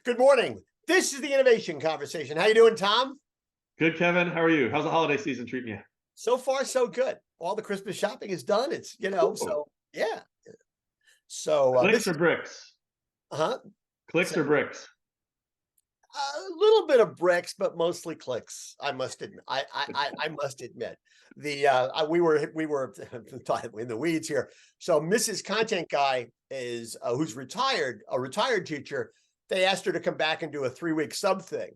Good morning. This is the Innovation Conversation. How you doing, Tom? Good, Kevin. How are you? How's the holiday season treating you? So far, so good. All the Christmas shopping is done. It's Ooh. so yeah. So Clicks this or bricks? uh-huh. Clicks or bricks? A little bit of bricks, but mostly clicks. I must admit. I must admit. We were in the weeds here. So Mrs. Content Guy is who's retired, a retired teacher. They asked her to come back and do a 3-week sub thing.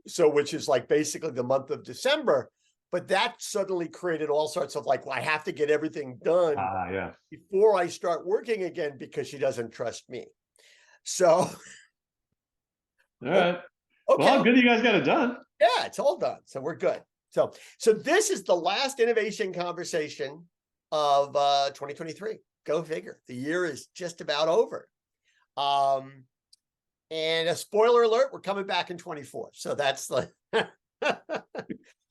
So which is like basically the month of December. But that suddenly created all sorts of like, well, I have to get everything done Yeah. before I start working again because she doesn't trust me. So All right. okay, Well, good you guys got it done. yeah, it's all done. So we're good. So this is the last innovation conversation of 2023. Go figure. The year is just about over. And a spoiler alert, we're coming back in 24. So that's the God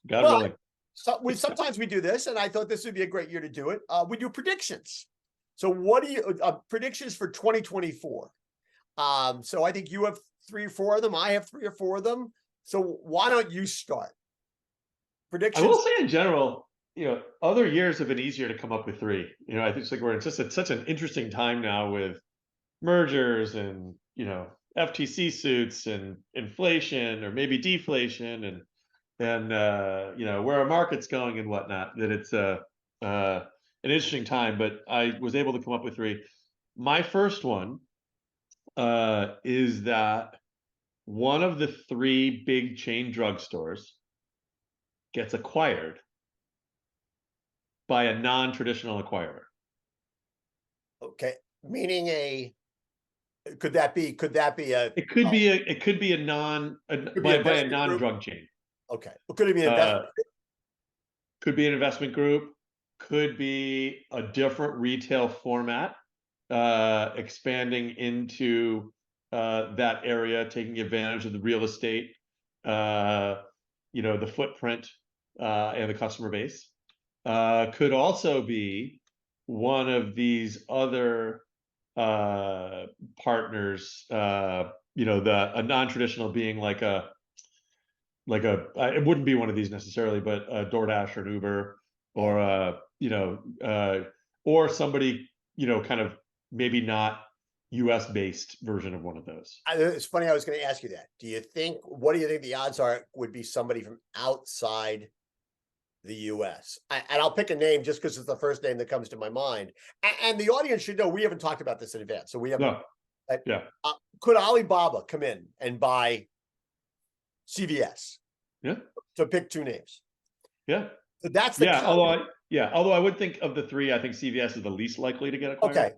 but willing. sometimes we do this, and I thought this would be a great year to do it. We do predictions. So what do you predictions for 2024? So I think you have 3 or 4 of them. I have 3 or 4 of them. So why don't you start? I Predictions. will say in general, other years have been easier to come up with 3. I think it's like we're in just such an interesting time now with mergers and, FTC suits and inflation or maybe deflation and where our market's going and whatnot, that it's an interesting time. But I was able to come up with 3. My first one is that one of the 3 big chain drugstores gets acquired by a non-traditional acquirer. Okay, meaning could that be a It could be a by a non-drug chain. Okay, well, could it be an investment? Could be an investment group, could be a different retail format, expanding into that area, taking advantage of the real estate, the footprint and the customer base. Could also be one of these other partners, a non-traditional being it wouldn't be one of these necessarily, but a DoorDash or an Uber or or somebody, kind of maybe not US based version of one of those. It's funny. I was going to ask you that. What do you think the odds are would be somebody from outside the US? And I'll pick a name just because it's the first name that comes to my mind. And the audience should know we haven't talked about this in advance. So we haven't. No. Yeah. Could Alibaba come in and buy CVS? Yeah. So pick 2 names. Yeah. So that's the although I would think of the 3, I think CVS is the least likely to get acquired. Okay,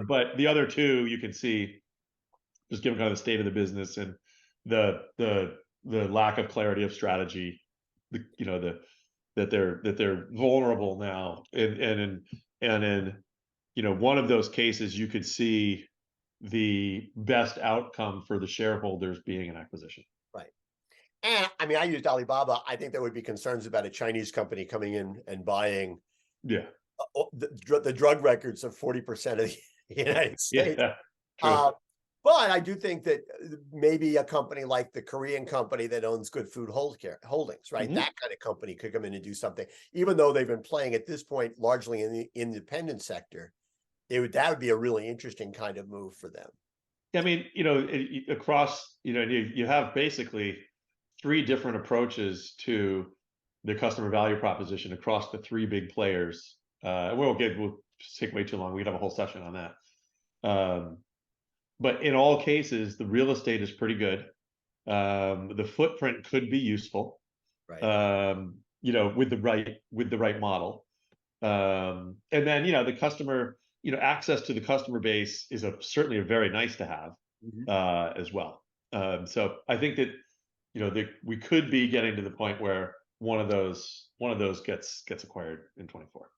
but the other 2 you can see, just given kind of the state of the business and the lack of clarity of strategy, that they're vulnerable now, and in one of those cases you could see the best outcome for the shareholders being an acquisition. Right. And I mean, I used Alibaba. I think there would be concerns about a Chinese company coming in and buying the drug records of 40% of the United States. Yeah, but I do think that maybe a company like the Korean company that owns Good Food Holdings, right? Mm-hmm. That kind of company could come in and do something, even though they've been playing at this point largely in the independent sector. That would be a really interesting kind of move for them. I mean, across, you have basically 3 different approaches to the customer value proposition across the 3 big players. We'll take way too long. We could have a whole session on that. But in all cases, the real estate is pretty good. The footprint could be useful, right? With the right model. And then, the customer, access to the customer base is certainly a very nice to have, as well. So I think that, we could be getting to the point where one of those gets acquired in 24.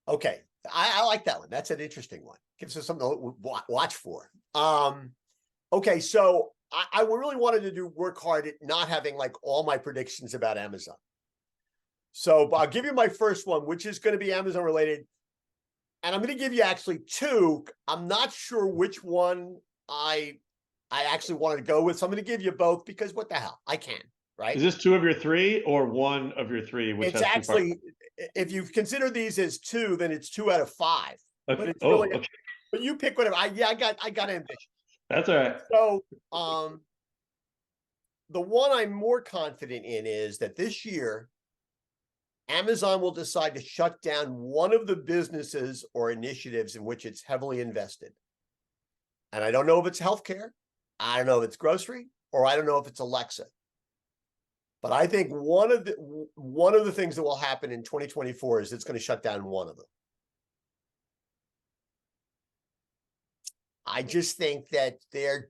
Okay. I like that one. That's an interesting one. Gives us something to watch for. Okay. So I really wanted to work hard at not having like all my predictions about Amazon. So I'll give you my first one, which is going to be Amazon related. And I'm going to give you actually 2. I'm not sure which one I I actually wanted to go with, so I'm going to give you both because what the hell, I can, right? Is this 2 of your 3 or 1 of your 3, which It's has 2 parts? actually, if you consider these as 2, then it's 2 out of 5. But Okay. it's Oh, really, okay. but you pick whatever. I got ambition. That's all right. So, the one I'm more confident in is that this year, Amazon will decide to shut down one of the businesses or initiatives in which it's heavily invested. And I don't know if it's healthcare, I don't know if it's grocery, or I don't know if it's Alexa. But I think one of the things that will happen in 2024 is it's going to shut down one of them. I just think that there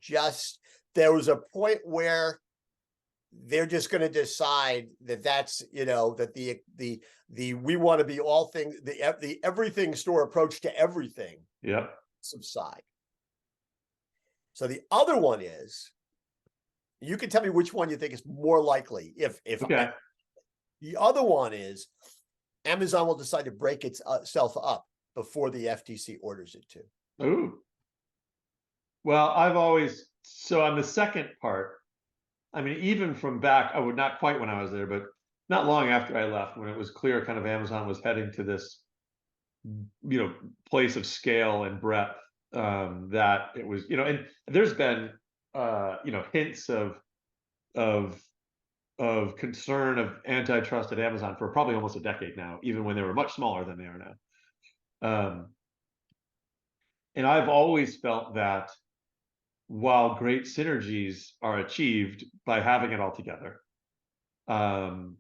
was a point where they're just going to decide that that's, that the we want to be all things, the everything store approach to everything Yep. subside. So the other one is, you can tell me which one you think is more likely. If Okay. The other one is Amazon will decide to break itself up before the FTC orders it to. Ooh. Well, so on the second part, I mean, even from back, I would not quite when I was there, but not long after I left, when it was clear kind of Amazon was heading to this, place of scale and breadth, that it was, and there's been, hints of of concern of antitrust at Amazon for probably almost a decade now, even when they were much smaller than they are now. And I've always felt that while great synergies are achieved by having it all together, um,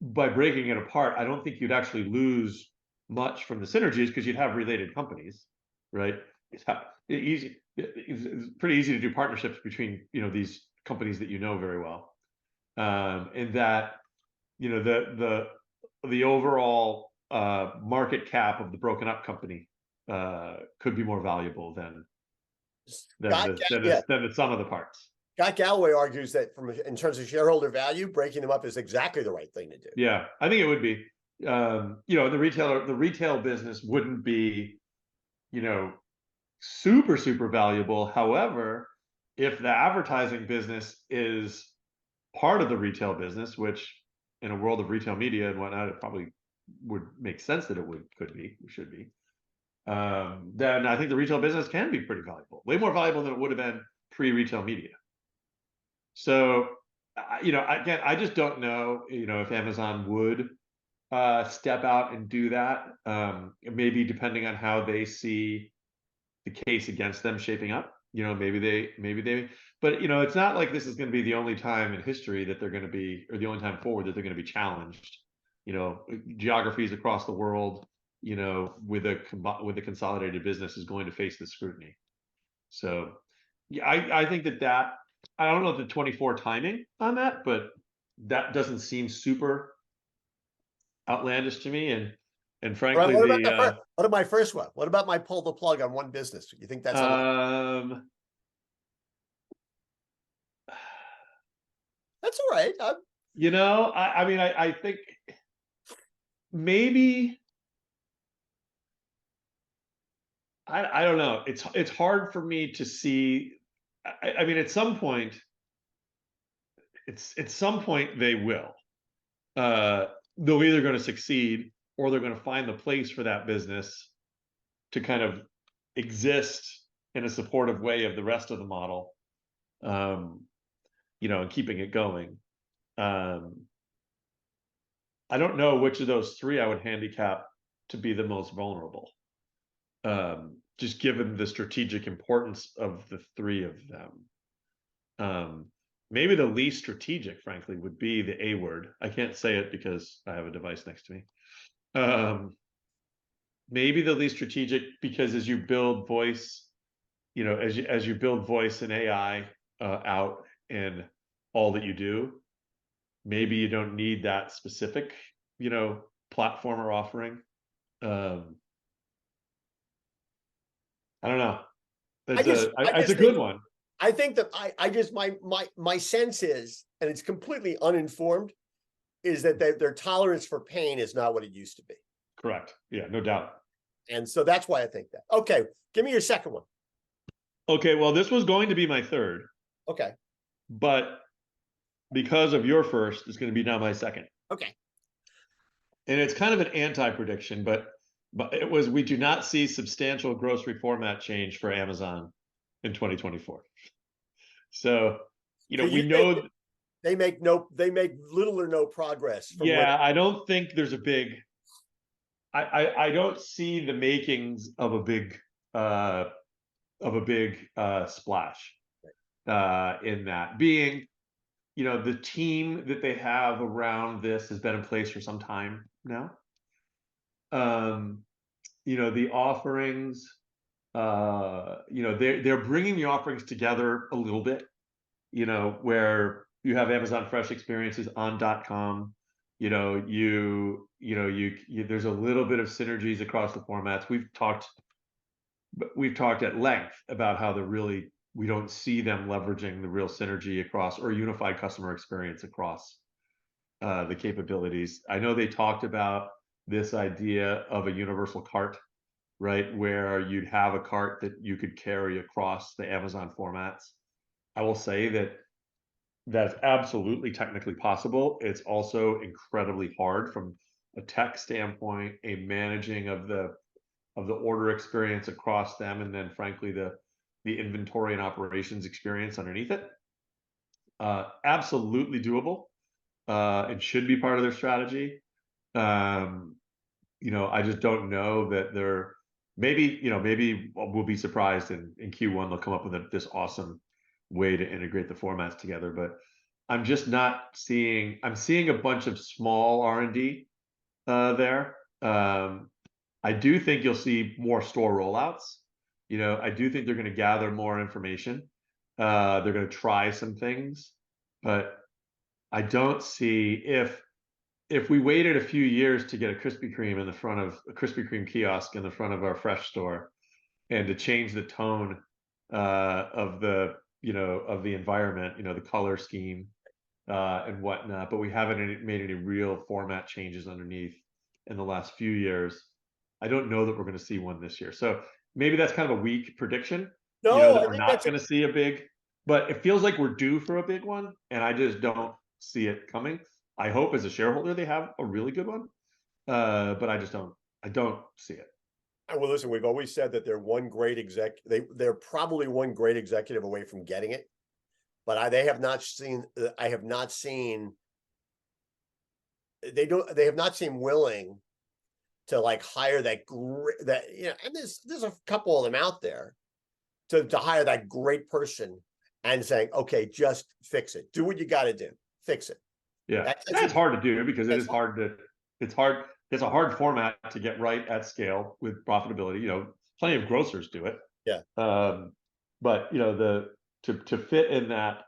by breaking it apart, I don't think you'd actually lose much from the synergies because you'd have related companies, right? It's pretty easy to do partnerships between these companies that very well, and that the overall market cap of the broken up company could be more valuable than the sum of the parts. Scott Galloway argues that in terms of shareholder value, breaking them up is exactly the right thing to do. Yeah, I think it would be. The retail business wouldn't be, super valuable. However, if the advertising business is part of the retail business, which in a world of retail media and whatnot, it probably would make sense that should be. Then I think the retail business can be pretty valuable, way more valuable than it would have been pre-retail media. So, again, I just don't know, if Amazon would step out and do that. Maybe depending on how they see the case against them shaping up, maybe they, but it's not like this is going to be the only time in history that they're going to be, or the only time forward that they're going to be challenged. Geographies across the world, with a consolidated business is going to face this scrutiny. So, yeah, I think that I don't know the 24 timing on that, but that doesn't seem super outlandish to me. And frankly, what about my first one? What about my pull the plug on one business? You think that's that's all right. I mean, I think maybe, I don't know. It's hard for me to see. I mean, at some point they will. They're either going to succeed or they're going to find the place for that business to kind of exist in a supportive way of the rest of the model, and keeping it going. I don't know which of those 3 I would handicap to be the most vulnerable, just given the strategic importance of the 3 of them. Maybe the least strategic, frankly, would be the A word. I can't say it because I have a device next to me. Maybe the least strategic because as you build voice, as you build voice and AI out in all that you do, maybe you don't need that specific, platform or offering. I don't know. It's a good one. I think that my sense is, and it's completely uninformed, is that their tolerance for pain is not what it used to be. Correct. Yeah, no doubt. And so that's why I think that. Okay, give me your second one. Okay, well, this was going to be my third, Okay. but because of your first, it's going to be now my second. Okay. And it's kind of an anti-prediction, but it was, we do not see substantial grocery format change for Amazon in 2024. So, So we you think know, they make little or no progress from where yeah, I don't think there's a big, I don't see the makings of a big splash in that, being, the team that they have around this has been in place for some time now. Um, the offerings, they're bringing the offerings together a little bit, where you have Amazon Fresh experiences on .com. There's a little bit of synergies across the formats. We've talked at length about how we don't see them leveraging the real synergy across, or unified customer experience across the capabilities. I know they talked about this idea of a universal cart, right? Where you'd have a cart that you could carry across the Amazon formats. I will say that that's absolutely technically possible. It's also incredibly hard from a tech standpoint, a managing of the order experience across them, and then frankly the inventory and operations experience underneath it. Absolutely doable, and should be part of their strategy. I just don't know that they're, maybe we'll be surprised in Q1 they'll come up with this awesome way to integrate the formats together. But I'm just not seeing. I'm seeing a bunch of small R&D there. I do think you'll see more store rollouts. I do think they're going to gather more information. They're going to try some things, but I don't see, if we waited a few years to get a Krispy Kreme kiosk in the front of our Fresh store, and to change the tone of the environment, the color scheme and whatnot, but we haven't made any real format changes underneath in the last few years. I don't know that we're going to see one this year. So maybe that's kind of a weak prediction, no, that I we're think not that's going to see a big, but it feels like we're due for a big one, and I just don't see it coming. I hope as a shareholder they have a really good one, but I don't see it. well, listen, we've always said that they're they're probably one great executive away from getting it, but they have not seen. I have not seen. They have not seemed willing to like hire that great and there's a couple of them out there to hire that great person and saying, okay, just fix it. Do what you got to do. Fix it. Yeah, That's it's hard to do because it that's is hard to. It's hard. It's a hard format to get right at scale with profitability. Plenty of grocers do it. yeah. But to fit in that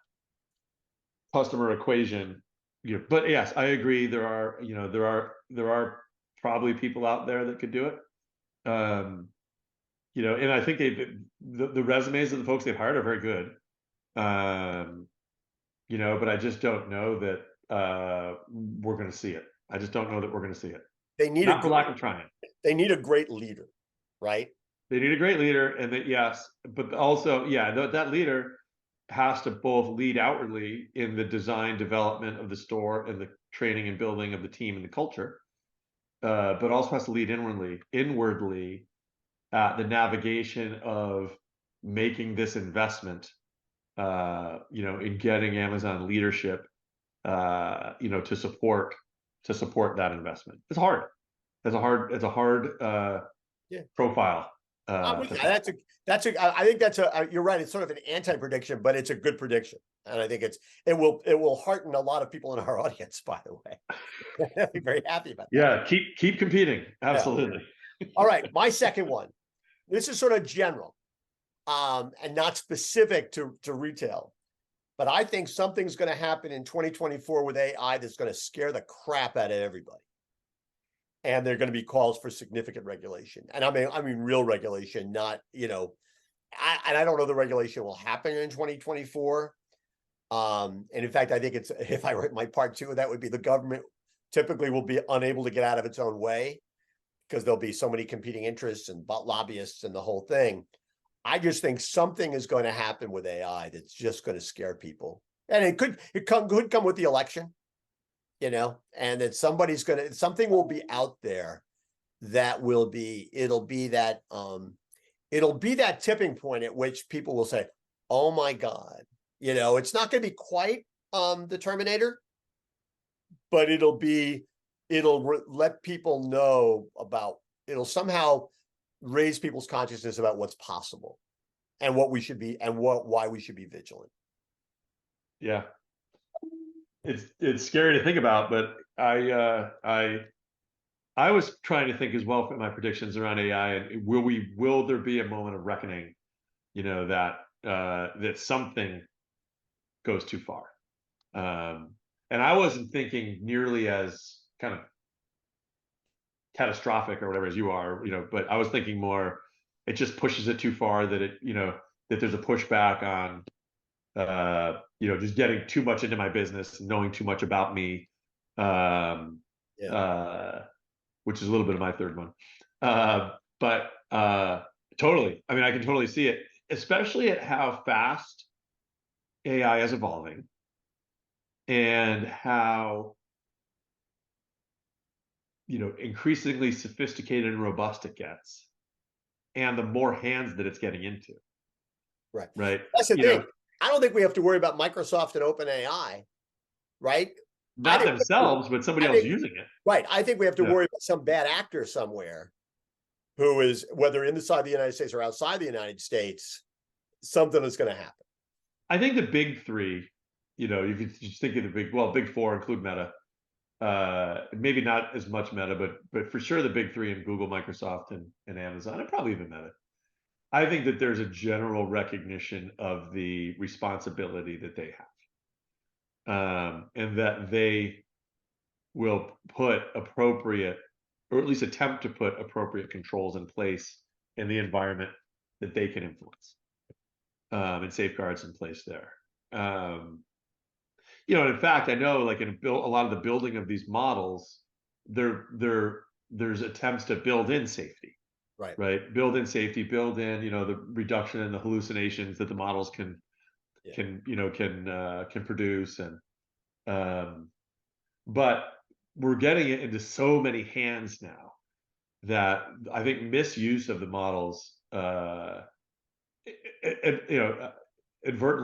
customer equation. But yes, I agree. There are probably people out there that could do it. And I think the resumes of the folks they've hired are very good. But I just don't know that we're going to see it. I just don't know that we're going to see it. They need Not for lack of trying. they need a great leader, right? They need a great leader, and that, yes, but also, yeah, that leader has to both lead outwardly in the design development of the store and the training and building of the team and the culture, but also has to lead inwardly at the navigation of making this investment, in getting Amazon leadership, to support that investment. It's hard. It's a hard Yeah. profile. I think you're right. It's sort of an anti-prediction, but it's a good prediction. And I think it will hearten a lot of people in our audience, by the way. They'll be very happy about that. Yeah, keep competing. Absolutely. Yeah. All right. My second one. This is sort of general, and not specific to retail. But I think something's going to happen in 2024 with AI that's going to scare the crap out of everybody. And there are going to be calls for significant regulation. And I mean real regulation, not, I don't know the regulation will happen in 2024. And in fact, I think if I write my part two, that would be the government typically will be unable to get out of its own way because there'll be so many competing interests and lobbyists and the whole thing. I just think something is going to happen with AI that's just going to scare people. And could come with the election, and that something will be out there that it'll be that tipping point at which people will say, "Oh my God." It's not going to be quite the Terminator, but let people know it'll somehow raise people's consciousness about what's possible and what we should be and why we should be vigilant. Yeah, it's scary to think about, but I was trying to think as well for my predictions around AI, and will there be a moment of reckoning, that that something goes too far. And I wasn't thinking nearly as kind of catastrophic or whatever as you are, but I was thinking more, it just pushes it too far, that that there's a pushback on, just getting too much into my business, knowing too much about me, Yeah. which is a little bit of my third one. But totally, I mean, I can totally see it, especially at how fast AI is evolving and how increasingly sophisticated and robust it gets, and the more hands that it's getting into. Right. Right. That's the thing. I don't think we have to worry about Microsoft and OpenAI, right? Not themselves, but somebody else using it. Right. I think we have to worry about some bad actor somewhere who is, whether inside the United States or outside the United States, something is going to happen. I think the big three, you could just think of big four include Meta. Maybe not as much Meta, but for sure the big three in Google, Microsoft, and Amazon, and probably even Meta. I think that there's a general recognition of the responsibility that they have, and that they will put appropriate, or at least attempt to put appropriate controls in place in the environment that they can influence, and safeguards in place there. And in fact, I know, like, a lot of the building of these models, there's attempts to build in safety. Right. Build in safety, build in, the reduction in the hallucinations that the models can produce. But we're getting it into so many hands now that I think misuse of the models, advertently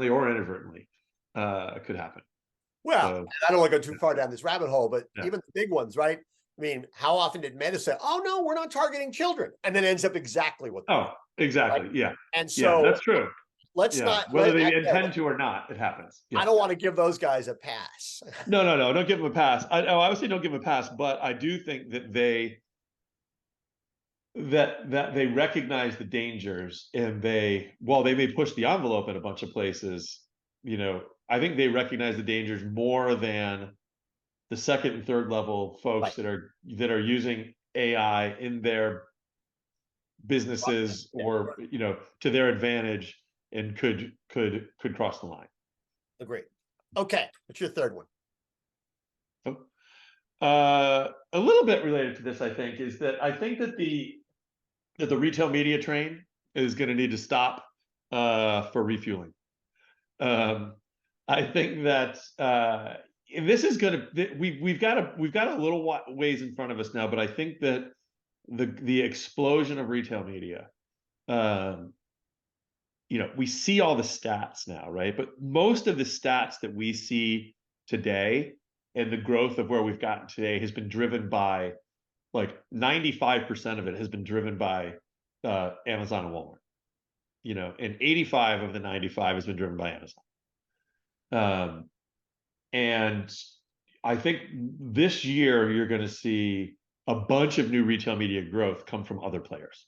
or inadvertently, could happen. Well, I don't want to go too far down this rabbit hole, but Yeah. even the big ones, right? I mean, how often did Meta say, "Oh no, we're not targeting children," and then ends up exactly what they did, exactly. right? Yeah. And Yeah, so that's true. let's Yeah. not Whether they intend to or not, it happens. I don't want to give those guys a pass. No, don't give them a pass. I would say don't give them a pass, but I do think that they recognize the dangers, and while they may push the envelope in a bunch of places, I think they recognize the dangers more than the second and third level folks that are using AI in their businesses, or to their advantage, and could cross the line. Agreed. Okay, what's your third one? A little bit related to this, I think, is that I think that the retail media train is going to need to stop for refueling. I think that this is going to we've got a little ways in front of us now, but I think that the explosion of retail media, we see all the stats now, right? But most of the stats that we see today, and the growth of where we've gotten today, has been driven by, like, 95% of it has been driven by Amazon and Walmart, and 85 of the 95 has been driven by Amazon. And I think this year you're going to see a bunch of new retail media growth come from other players,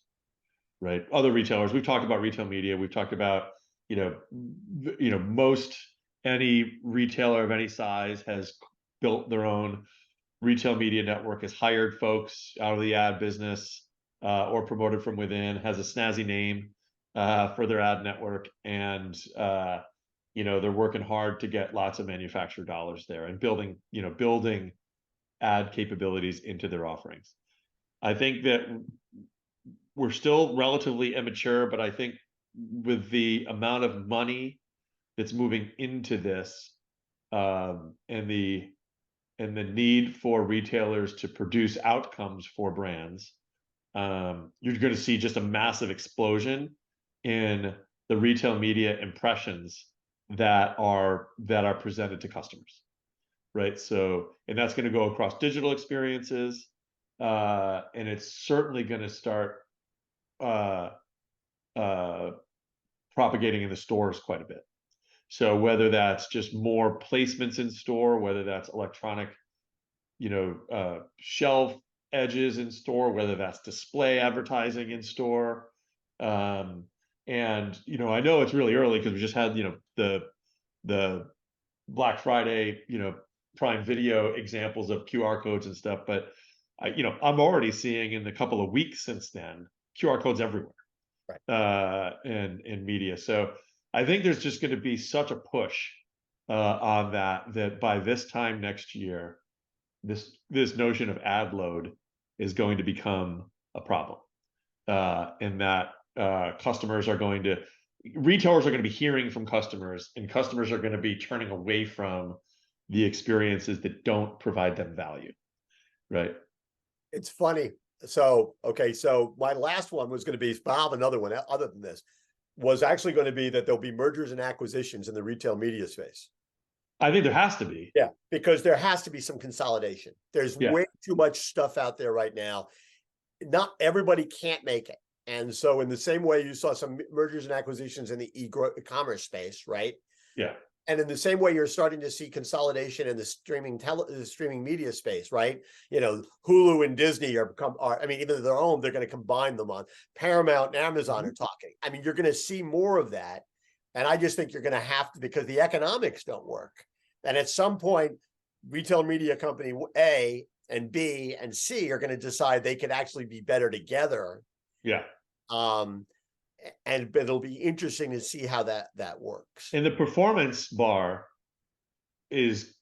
right? Other retailers. We've talked about retail media. We've talked about, most any retailer of any size has built their own retail media network, has hired folks out of the ad business, or promoted from within, has a snazzy name for their ad network, and they're working hard to get lots of manufacturer dollars there, and building ad capabilities into their offerings. I think that we're still relatively immature, but I think with the amount of money that's moving into this, and the need for retailers to produce outcomes for brands, you're going to see just a massive explosion in the retail media impressions that are presented to customers, right? So, and that's going to go across digital experiences, and it's certainly going to start uh, uh, propagating in the stores quite a bit. So whether that's just more placements in store, whether that's electronic, shelf edges in store, whether that's display advertising in store. Um, and, I know it's really early because we just had, the Black Friday, Prime Video examples of QR codes and stuff, but I'm already seeing in the couple of weeks since then, QR codes everywhere, Right. in media. So I think there's just going to be such a push on that by this time next year, this notion of ad load is going to become a problem, and that retailers are going to be hearing from customers, and customers are going to be turning away from the experiences that don't provide them value, right? It's funny. So, okay, so my last one was going to be, Bob, another one other than this, was actually going to be that there'll be mergers and acquisitions in the retail media space. I think there has to be. Yeah, because there has to be some consolidation. There's Yeah. way too much stuff out there right now. Not everybody can't make it. And so in the same way you saw some mergers and acquisitions in the e-commerce space, right? Yeah. And in the same way, you're starting to see consolidation in the streaming media space, right? Hulu and Disney I mean, even though they're owned, they're going to combine them on Paramount and Amazon are talking. I mean, you're going to see more of that. And I just think you're going to have to, because the economics don't work. And at some point, retail media company A and B and C are going to decide they could actually be better together. Yeah. And it'll be interesting to see how that works. And the performance bar is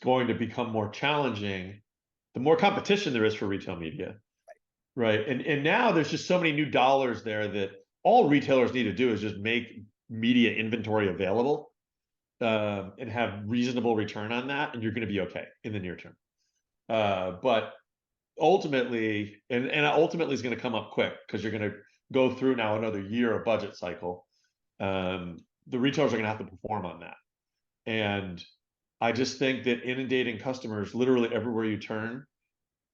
going to become more challenging the more competition there is for retail media, right? And now there's just so many new dollars there that all retailers need to do is just make media inventory available, and have reasonable return on that, and you're going to be okay in the near term. But ultimately, and ultimately is going to come up quick because you're going to go through now another year of budget cycle. The retailers are going to have to perform on that. And I just think that inundating customers literally everywhere you turn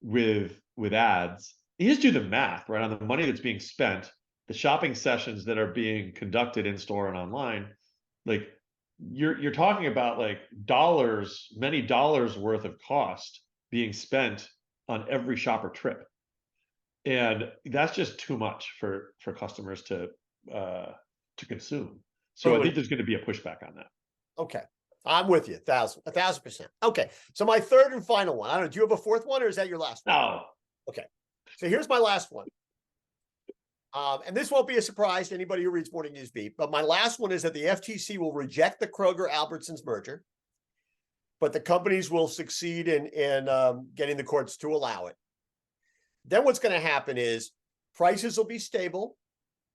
with ads, you just do the math, right? On the money that's being spent, the shopping sessions that are being conducted in store and online, like you're talking about like many dollars worth of cost being spent on every shopper trip. And that's just too much for customers to consume. So I think there's going to be a pushback on that. Okay. I'm with you. 1,000%. Okay. So my third and final one. I don't know. Do you have a fourth one or is that your last one? No. Okay. So here's my last one. And this won't be a surprise to anybody who reads Morning News Beat, but my last one is that the FTC will reject the Kroger-Albertsons merger, but the companies will succeed in getting the courts to allow it. Then what's going to happen is prices will be stable.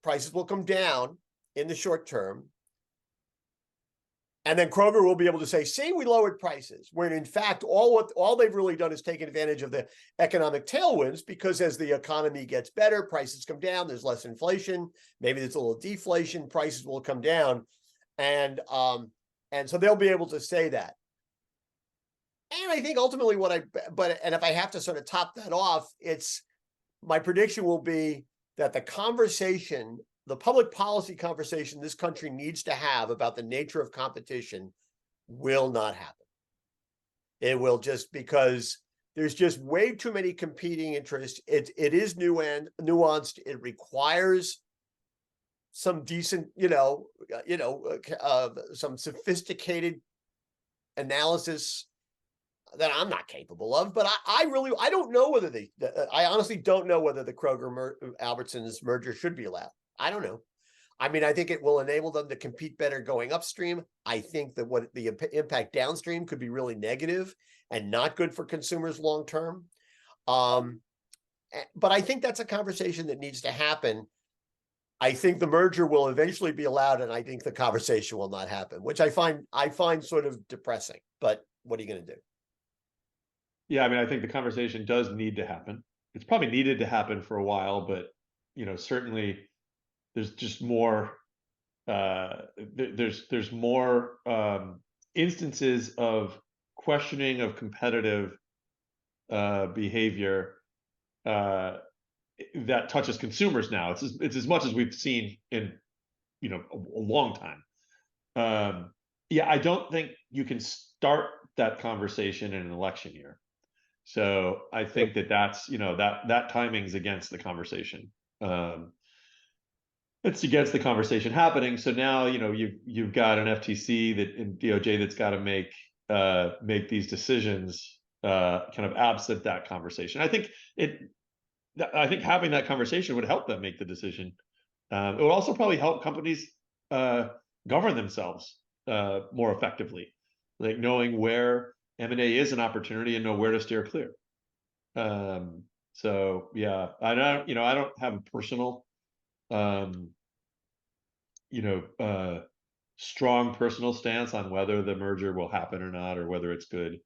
Prices will come down in the short term. And then Kroger will be able to say, see, we lowered prices, when in fact, all they've really done is taken advantage of the economic tailwinds, because as the economy gets better, prices come down, there's less inflation, maybe there's a little deflation, prices will come down. And so they'll be able to say that. And I think ultimately and if I have to sort of top that off, my prediction will be that the public policy conversation this country needs to have about the nature of competition will not happen. It will, just because there's just way too many competing interests. It is nuanced. It requires some decent, some sophisticated analysis that I'm not capable of. But I don't know whether I honestly don't know whether the Kroger-Albertsons merger should be allowed. I don't know. I mean, I think it will enable them to compete better going upstream. I think that what the impact downstream could be really negative and not good for consumers long term. But I think that's a conversation that needs to happen. I think the merger will eventually be allowed, and I think the conversation will not happen, which I find sort of depressing. But what are you going to do? Yeah, I mean, I think the conversation does need to happen. It's probably needed to happen for a while, but certainly there's just more. There's more instances of questioning of competitive behavior that touches consumers now. It's as much as we've seen in a long time. Yeah, I don't think you can start that conversation in an election year. So I think that's that timing's against the conversation. It's against the conversation happening. So now you've got an FTC that and DOJ that's got to make these decisions kind of absent that conversation. I think having that conversation would help them make the decision. It would also probably help companies govern themselves more effectively, like knowing where M&A is an opportunity and know where to steer clear. So yeah, I don't have a personal, strong personal stance on whether the merger will happen or not, or whether it's good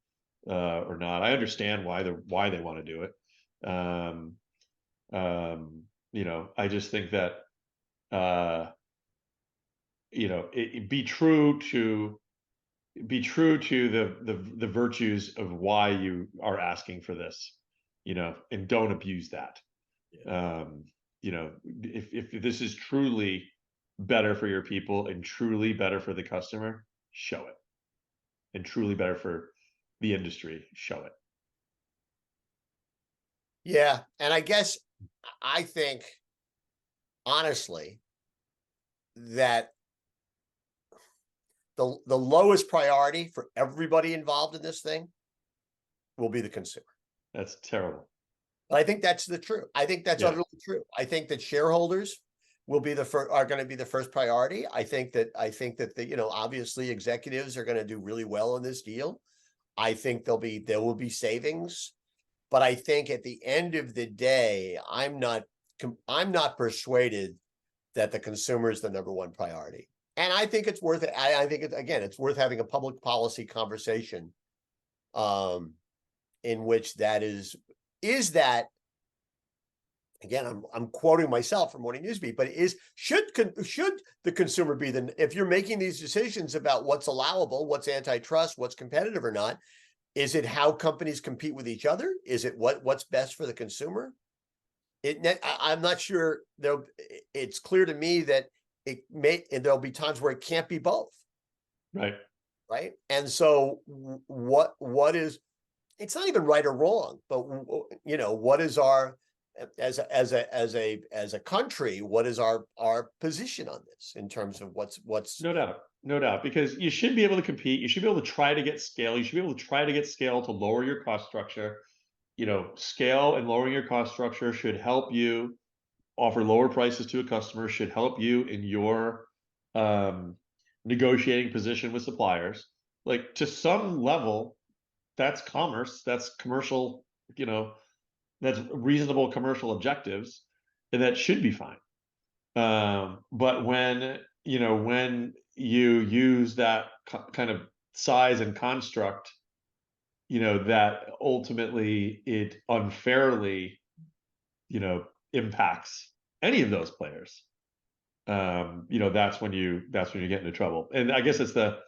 or not. I understand why they want to do it. I just think that be true to the virtues of why you are asking for this, and don't abuse that. If this is truly better for your people and truly better for the customer, show it. And truly better for the industry, show it. Yeah, and I guess I think honestly that the lowest priority for everybody involved in this thing will be the consumer. That's terrible. But I think that's the truth. I think that's Yeah. utterly true. I think that shareholders will be are going to be the first priority. I think that obviously executives are going to do really well in this deal. I think there will be savings, but I think at the end of the day, I'm not persuaded that the consumer is the number one priority. And I think it's worth it. I think it's worth having a public policy conversation, in which that is that, again, I'm quoting myself from Morning Newsbeat, but should the consumer be if you're making these decisions about what's allowable, what's antitrust, what's competitive or not, is it how companies compete with each other? Is it what's best for the consumer? I'm not sure. It's clear to me that and there'll be times where it can't be both. Right. Right. And so what is, it's not even right or wrong, but what is our, as a country, what is our position on this in terms of what's No doubt, because you should be able to compete. You should be able to try to get scale. You should be able to try to get scale to lower your cost structure. Scale and lowering your cost structure should help you offer lower prices to a customer, should help you in your negotiating position with suppliers. Like, to some level, that's commerce, that's commercial, that's reasonable commercial objectives, and that should be fine. But when you use that kind of size and construct, that ultimately it unfairly, impacts any of those players. That's when you get into trouble. And I guess it's the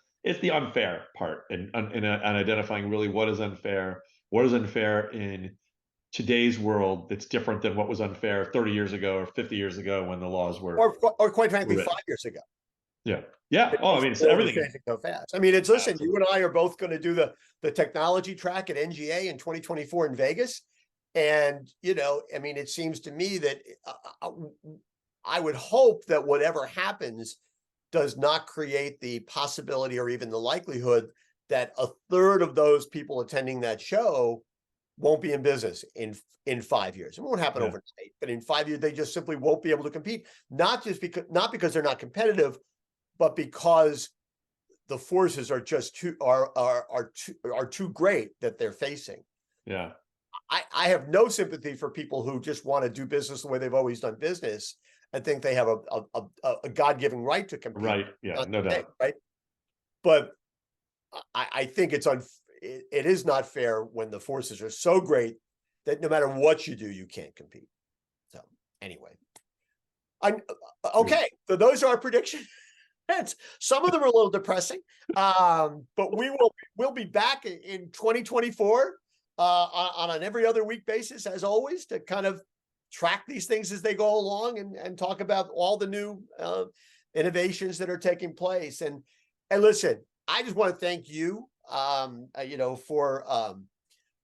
unfair part, and identifying really what is unfair in today's world that's different than what was unfair 30 years ago or 50 years ago when the laws were, or quite frankly, written. 5 years ago. Yeah. Oh, I mean, it's everything changing so fast. I mean, listen, Absolutely. you and I are both going to do the technology track at NGA in 2024 in Vegas. And, I mean, it seems to me that I would hope that whatever happens does not create the possibility or even the likelihood that a third of those people attending that show won't be in business in 5 years. It won't happen overnight, but in 5 years, they just simply won't be able to compete. Not because they're not competitive, but because the forces are just too great that they're facing. Yeah. I have no sympathy for people who just want to do business the way they've always done business and think they have a God-given right to compete. Right. Yeah, Not no today, doubt. right? But I think it is not fair when the forces are so great that no matter what you do, you can't compete. So anyway, I'm okay. So those are our predictions. Some of them are a little depressing, but we'll be back in 2024 on an every other week basis, as always, to kind of track these things as they go along and talk about all the new innovations that are taking place. And listen, I just want to thank you,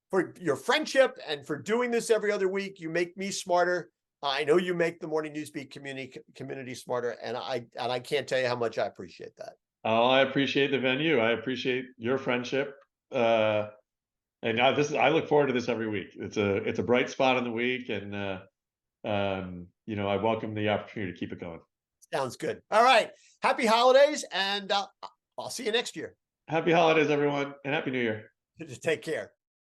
for your friendship and for doing this every other week. You make me smarter. I know you make the Morning Newsbeat community smarter, and I can't tell you how much I appreciate that. Oh, I appreciate the venue. I appreciate your friendship. And I look forward to this every week. It's a bright spot in the week, and I welcome the opportunity to keep it going. Sounds good. All right. Happy holidays, and I'll see you next year. Happy holidays, everyone, and happy New Year. Take care.